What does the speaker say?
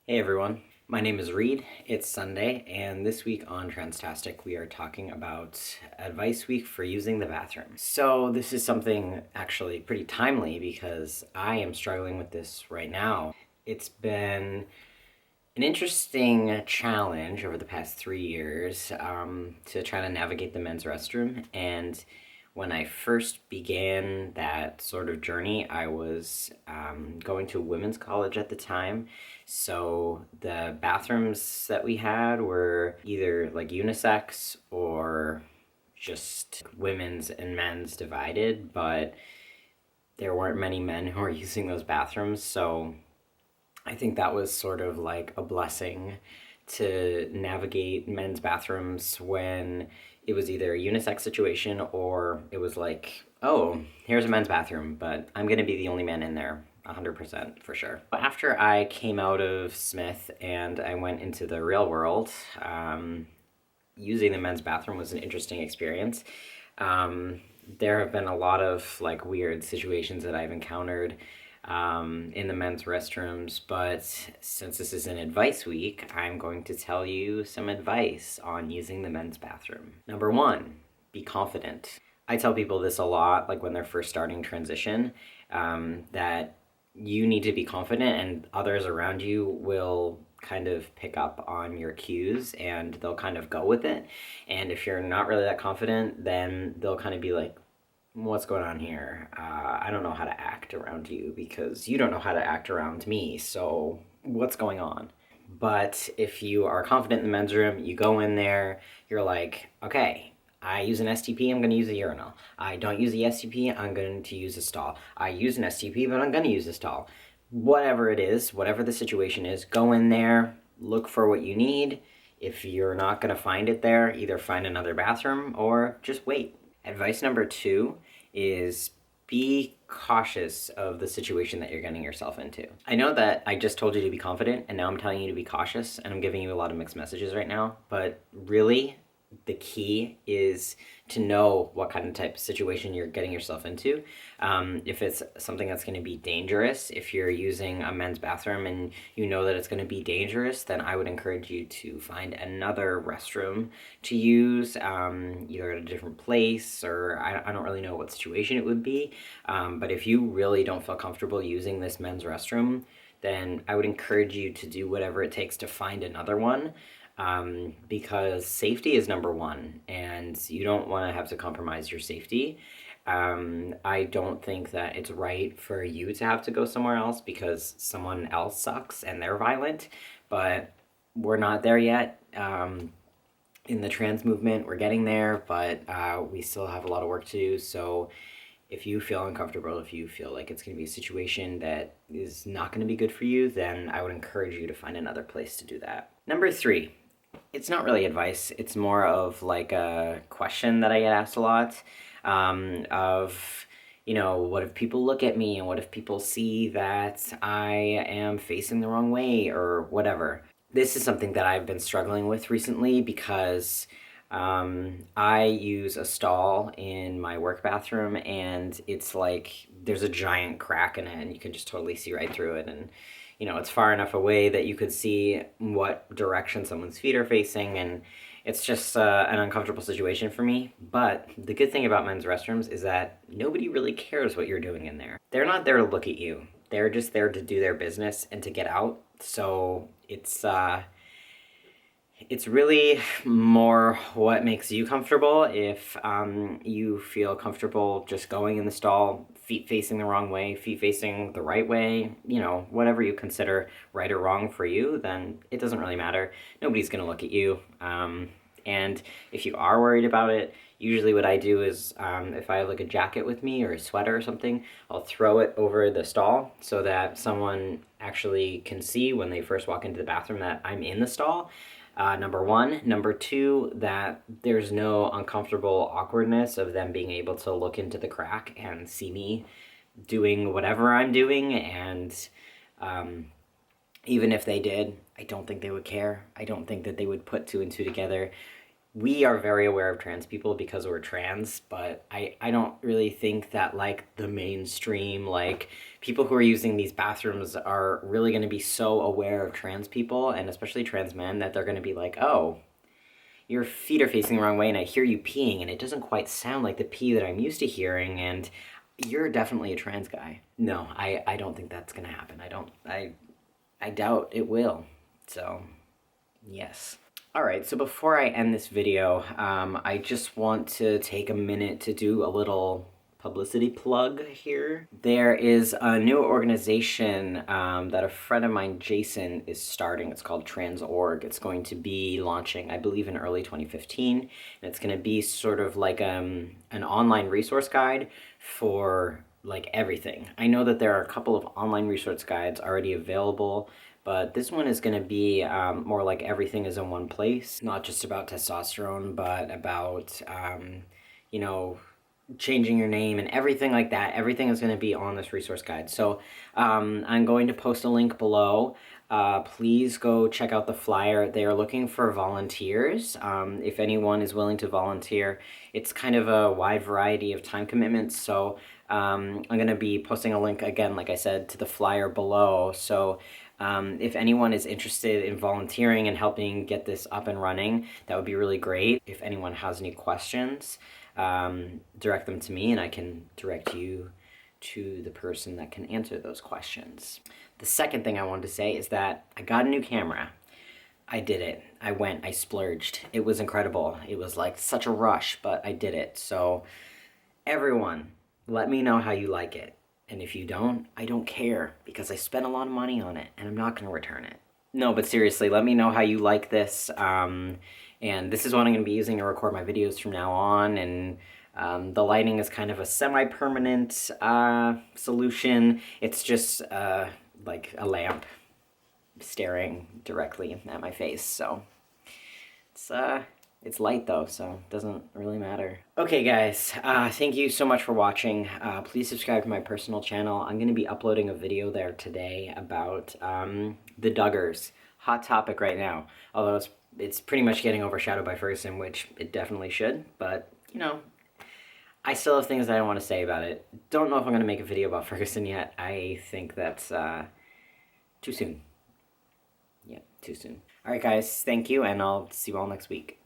Hey everyone, my name is Reed. It's Sunday, and this week on Transtastic, we are talking about advice week for using the bathroom. So, this is something actually pretty timely because I am struggling with this right now. It's been an interesting challenge over the past 3 years to try to navigate the men's restroom. And when I first began that sort of journey, I was going to women's college at the time. So the bathrooms that we had were either like unisex or just women's and men's divided, but there weren't many men who were using those bathrooms. So I think that was sort of like a blessing to navigate men's bathrooms when it was either a unisex situation or it was like, oh, here's a men's bathroom, but I'm going to be the only man in there. 100% for sure. After I came out of Smith and I went into the real world, using the men's bathroom was an interesting experience. There have been a lot of like weird situations that I've encountered in the men's restrooms, but since this is an advice week, I'm going to tell you some advice on using the men's bathroom. Number one, be confident. I tell people this a lot, like when they're first starting transition, that you need to be confident and others around you will kind of pick up on your cues and they'll kind of go with it. And if you're not really that confident, then they'll kind of be like, what's going on here? I don't know how to act around you because you don't know how to act around me. So what's going on? But if you are confident in the men's room, you go in there, you're like, okay, I use an STP, I'm going to use a urinal. I don't use the STP, I'm going to use a stall. I use an STP, but I'm going to use a stall. Whatever it is, whatever the situation is, go in there, look for what you need. If you're not going to find it there, either find another bathroom or just wait. Advice number two is be cautious of the situation that you're getting yourself into. I know that I just told you to be confident and now I'm telling you to be cautious and I'm giving you a lot of mixed messages right now, but really the key is to know what kind of type of situation you're getting yourself into. If it's something that's going to be dangerous, if you're using a men's bathroom and you know that it's going to be dangerous, then I would encourage you to find another restroom to use, either at a different place or I don't really know what situation it would be. But if you really don't feel comfortable using this men's restroom, then I would encourage you to do whatever it takes to find another one. Because safety is number one, and you don't want to have to compromise your safety. I don't think that it's right for you to have to go somewhere else because someone else sucks and they're violent, but we're not there yet. In the trans movement, we're getting there, but we still have a lot of work to do. So if you feel uncomfortable, if you feel like it's going to be a situation that is not going to be good for you, then I would encourage you to find another place to do that. Number three, it's not really advice. It's more of like a question that I get asked a lot, what if people look at me and what if people see that I am facing the wrong way or whatever. This is something that I've been struggling with recently because I use a stall in my work bathroom and it's like there's a giant crack in it and you can just totally see right through it, and it's far enough away that you could see what direction someone's feet are facing, and it's just an uncomfortable situation for me. But the good thing about men's restrooms is that nobody really cares what you're doing in there. They're not there to look at you. They're just there to do their business and to get out. So it's really more what makes you comfortable. If you feel comfortable just going in the stall, feet facing the wrong way, feet facing the right way, whatever you consider right or wrong for you, then it doesn't really matter. Nobody's going to look at you. And if you are worried about it, usually what I do is if I have like a jacket with me or a sweater or something, I'll throw it over the stall so that someone actually can see when they first walk into the bathroom that I'm in the stall. Number one. Number two, that there's no uncomfortable awkwardness of them being able to look into the crack and see me doing whatever I'm doing. And even if they did, I don't think they would care. I don't think that they would put two and two together. we are very aware of trans people because we're trans, but I don't really think that like the mainstream, like people who are using these bathrooms are really going to be so aware of trans people, and especially trans men, that they're going to be like, oh, your feet are facing the wrong way and I hear you peeing and it doesn't quite sound like the pee that I'm used to hearing, and you're definitely a trans guy. No, I don't think that's going to happen. I doubt it will. So, yes. Alright, so before I end this video, I just want to take a minute to do a little publicity plug here. There is a new organization that a friend of mine, Jason, is starting. It's called Trans.org. It's going to be launching, I believe, in early 2015, and it's going to be sort of like an online resource guide for like everything. I know that there are a couple of online resource guides already available, but this one is going to be more like everything is in one place. Not just about testosterone, but about, you know, changing your name and everything like that. Everything is going to be on this resource guide. So I'm going to post a link below. Please go check out the flyer. They are looking for volunteers. If anyone is willing to volunteer, it's kind of a wide variety of time commitments. So I'm going to be posting a link again, like I said, to the flyer below. So if anyone is interested in volunteering and helping get this up and running, that would be really great. If anyone has any questions, direct them to me and I can direct you to the person that can answer those questions. The second thing I wanted to say is that I got a new camera. I did it. I splurged. It was incredible. It was like such a rush, but I did it. So everyone, let me know how you like it. And if you don't, I don't care, because I spent a lot of money on it and I'm not going to return it. No, but seriously, let me know how you like this. And this is what I'm going to be using to record my videos from now on. And the lighting is kind of a semi-permanent solution. It's just like a lamp staring directly at my face. So it's light though, so it doesn't really matter. Okay guys, thank you so much for watching. Please subscribe to my personal channel. I'm going to be uploading a video there today about the Duggars. Hot topic right now. Although it's pretty much getting overshadowed by Ferguson, which it definitely should. But, you know, I still have things that I want to say about it. Don't know if I'm going to make a video about Ferguson yet. I think that's too soon. Yeah, too soon. Alright guys, thank you, and I'll see you all next week.